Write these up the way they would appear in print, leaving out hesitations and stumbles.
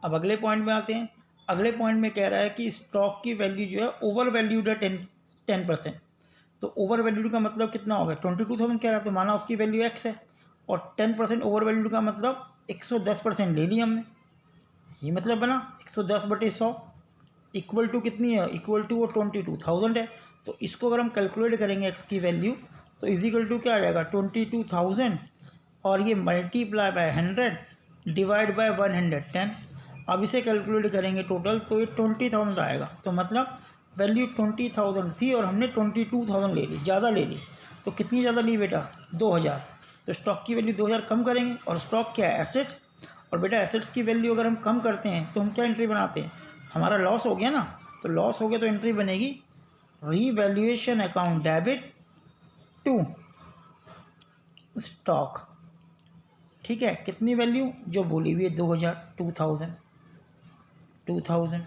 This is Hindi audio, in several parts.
अब अगले पॉइंट में आते हैं। अगले पॉइंट में कह रहा है कि स्टॉक की वैल्यू जो है ओवर वैल्यूड है 10%। तो ओवर वैल्यूड का मतलब कितना हो गया, 22,000 कह रहा है, तो माना उसकी वैल्यू एक्स है और 10% ओवर वैल्यूड का मतलब 110% ले ली हमने। ये मतलब बना 110/100 इक्वल टू कितनी है, इक्वल टू वो 22,000 है। तो इसको अगर हम कैलकुलेट करेंगे एक्स की वैल्यू तो इजिकल टू क्या आ जाएगा 22,000 और ये मल्टीप्लाई बाय 100 डिवाइड बाय 110। अब इसे कैलकुलेट करेंगे टोटल तो ये 20,000 आएगा। तो मतलब वैल्यू 20,000 थी और हमने 22,000 ले ली, ज़्यादा ले ली। तो कितनी ज़्यादा ली बेटा, 2,000। तो स्टॉक की वैल्यू 2,000 कम करेंगे और स्टॉक क्या है, एसेट्स। और बेटा एसेट्स की वैल्यू अगर हम कम करते हैं तो हम क्या एंट्री बनाते हैं, हमारा लॉस हो गया ना, तो लॉस हो गया तो एंट्री बनेगी revaluation account debit to stock. ठीक है, कितनी वैल्यू जो बोली हुई है 2,000 2,000।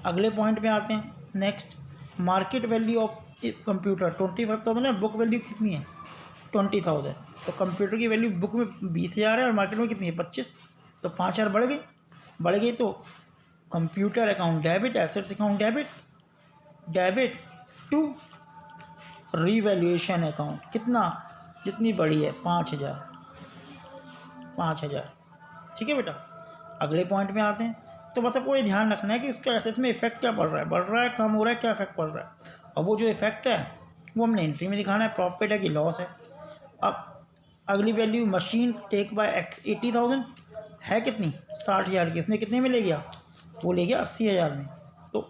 अगले पॉइंट पे आते हैं। Next, market value of computer 25,000 है, बुक वैल्यू कितनी है 20,000। तो कंप्यूटर की वैल्यू बुक में 20,000 है और मार्केट में कितनी है 25। तो 5,000 बढ़ गई तो computer account debit, assets account debit to revaluation account. कितना, जितनी बड़ी है 5,000। ठीक है बेटा। अगले पॉइंट में आते हैं। तो बस आपको ये ध्यान रखना है कि उसके एसेट्स में इफेक्ट क्या पड़ रहा है, बढ़ रहा है, कम हो रहा है, क्या इफेक्ट पड़ रहा है। और वो जो इफेक्ट है वो हमने एंट्री में दिखाना है, प्रॉफिट है कि लॉस है। अब अगली value machine take by X 80,000 है कितनी, 60,000 की, उसने कितने में ले गया, वो ले गया 80,000 में। तो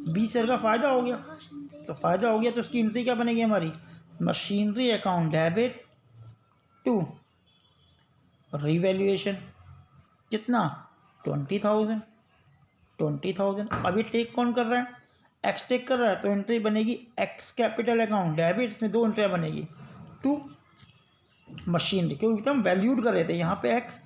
20,000 का फ़ायदा हो गया। तो फ़ायदा हो गया तो उसकी एंट्री क्या बनेगी हमारी, machinery account debit to revaluation. कितना, 20,000। अब ये टेक कौन कर रहा है, एक्स टेक कर रहा है, तो एंट्री बनेगी एक्स कैपिटल अकाउंट डेबिट। इसमें दो एंट्रियाँ बनेगी, टू मशीनरी, क्योंकि हम वैल्यूड कर रहे थे। यहाँ पे एक्स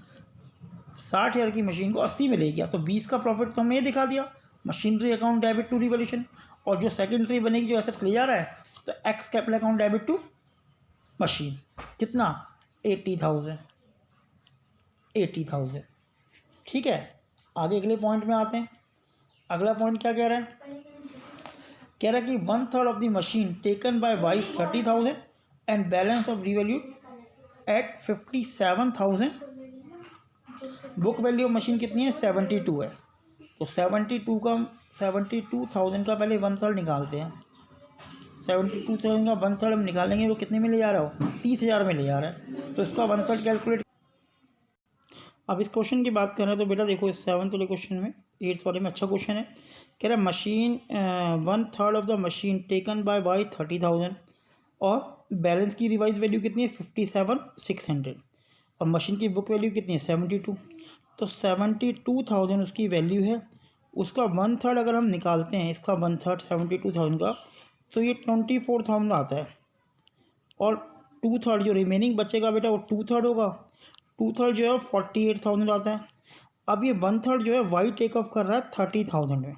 60,000 की मशीन को 80 में ले गया, तो 20 का प्रॉफिट तो हमने ये दिखा दिया, machinery account debit to revaluation. और जो सेकंड एंट्री बनेगी जो एसेट्स ले जा रहा है, तो X capital account debit to machine. कितना, 80,000। ठीक है, आगे अगले पॉइंट में आते हैं। अगला पॉइंट क्या कह रहा है, कह रहा है कि 1/3 of the machine taken by wife 30,000 and balance of revalued at 57,000। Book value of machine कितनी है, 72 है। तो 72,000 का पहले 1/3 निकालते हैं। 72,000 का 1/3 हम निकालेंगे, वो कितने में ले जा रहा हो, 30,000 में ले जा रहा है। तो इसका 1/3 कैलकुलेट। अब इस क्वेश्चन की बात करें तो बेटा देखो, इस 7th वाले क्वेश्चन में, 8th वाले में अच्छा क्वेश्चन है। कह रहा है machine 1/3 of the machine taken by Y 30,000 और बैलेंस की रिवाइज वैल्यू कितनी है 57,600 और मशीन की बुक वैल्यू कितनी है 72। तो 72,000 उसकी वैल्यू है, उसका 1/3 अगर हम निकालते हैं, इसका 1/3 72,000 का, तो ये 24,000 आता है। और 2/3 जो रिमेनिंग बचेगा बेटा वो 2/3 होगा। 2/3 जो है 48,000 आता है। अब ये 1/3 जो है वाई टेक ऑफ कर रहा है 30,000 में,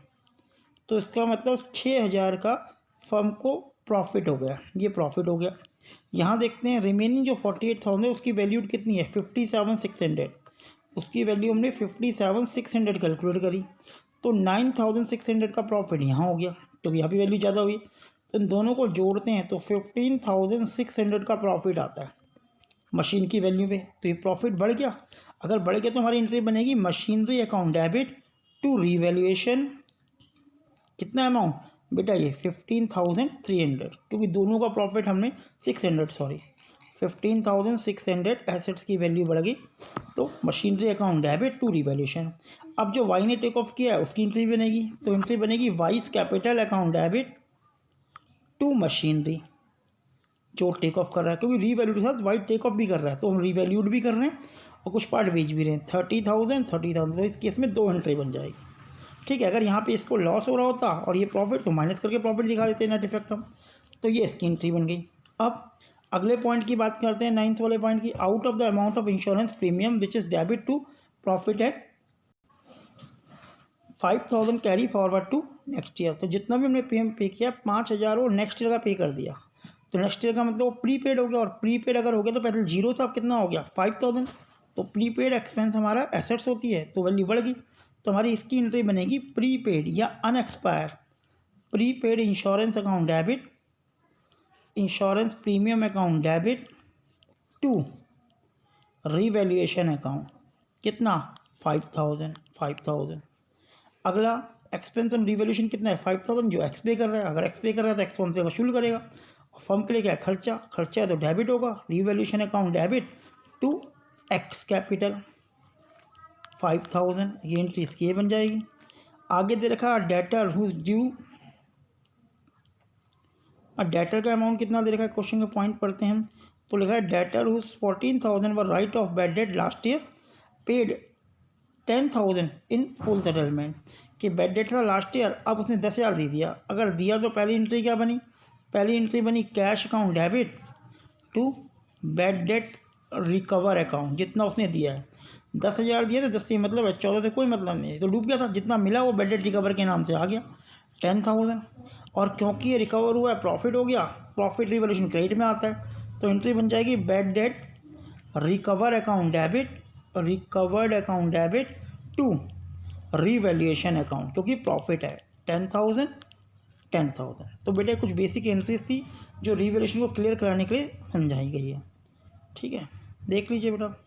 तो इसका मतलब 6,000 का फर्म को प्रॉफिट हो गया, ये प्रॉफिट हो गया। यहाँ देखते हैं रिमेनिंग जो 48,000 है उसकी वैल्यू कितनी है 57,600। उसकी वैल्यू हमने 57,600 कैलकुलेट करी, तो 9,600 का प्रॉफिट यहाँ हो गया, तो यहाँ भी वैल्यू ज़्यादा हुई। तो इन दोनों को जोड़ते हैं तो 15,600 का प्रॉफिट आता है मशीन की वैल्यू पे। तो ये प्रॉफिट बढ़ गया। अगर बढ़ गया तो हमारी एंट्री बनेगी machinery account debit to revaluation. कितना अमाउंट बेटा, ये 15,300, क्योंकि दोनों का प्रॉफिट हमने 15,600 एसेट्स की वैल्यू बढ़ गई, तो machinery account debit to revaluation. अब जो वाई ने टेक ऑफ किया है उसकी एंट्री बनेगी, तो एंट्री बनेगी Y's capital account debit to machinery जो टेक ऑफ कर रहा है, क्योंकि रीवैल्यूड के साथ वाई टेक ऑफ भी कर रहा है, तो हम रीवैल्यूड भी कर रहे हैं और कुछ पार्ट बेच भी रहे हैं। 30,000, तो इस केस में दो एंट्री बन जाएगी। ठीक है, अगर यहाँ पे इसको लॉस हो रहा होता और ये प्रॉफिट, तो माइनस करके प्रॉफिट दिखा देते हैं नेट इफेक्ट हम, तो ये इसकी एंट्री बन गई। अब अगले पॉइंट की बात करते हैं, 9th वाले पॉइंट की। Out of the amount of insurance premium which is debit to profit at 5,000 carry forward to next year. तो जितना भी हमने पे किया 5,000 और नेक्स्ट ईयर का पे कर दिया, तो नेक्स्ट ईयर का मतलब वो प्रीपेड हो गया, और प्रीपेड अगर हो गया तो पहले जीरो था, अब कितना हो गया 5,000। तो प्रीपेड एक्सपेंस हमारा एसेट्स होती है, तो वैल्यू बढ़ गई। तो हमारी इसकी एंट्री बनेगी प्रीपेड या unexpired. Prepaid insurance account debit, insurance premium account debit to revaluation account. कितना? 5000। अगला एक्सपेंस ऑन रीवैल्यूएशन कितना है? 5000। जो एक्स पे कर रहा है, अगर एक्स पे कर रहा है तो एक्स वन से वसूल करेगा। फर्म के लिए क्या है? खर्चा। खर्चा है तो डेबिट होगा। Revaluation account debit to X capital 5000। ये एंट्री इसकी ये बन जाएगी। आगे दे रखा डेटर हुज ड्यू। अब डेटर का अमाउंट कितना दे रखा है, क्वेश्चन का पॉइंट पढ़ते हैं हम। तो लिखा है debtor whose 14,000 were write off bad debt last year paid 10,000 in full settlement. कि बैड डेट था लास्ट ईयर, अब उसने 10,000 दे दिया। अगर दिया तो पहली एंट्री क्या बनी? पहली एंट्री बनी cash account debit to bad debt recover account. जितना उसने दिया है 10,000 दिया तो 10 से मतलब है, 14 से कोई मतलब नहीं है, तो डूब गया था। जितना मिला वो बैड डेट रिकवर के नाम से आ गया 10,000। और क्योंकि ये रिकवर हुआ है प्रॉफिट हो गया, प्रॉफिट रिवैल्यूएशन क्रेडिट में आता है, तो एंट्री बन जाएगी bad debt recover account debit, recovered account debit to revaluation account, क्योंकि प्रॉफिट है 10,000। तो बेटा कुछ बेसिक एंट्रीज थी जो रीवैल्यूएशन को क्लियर कराने के लिए समझाई गई है। ठीक है, देख लीजिए बेटा।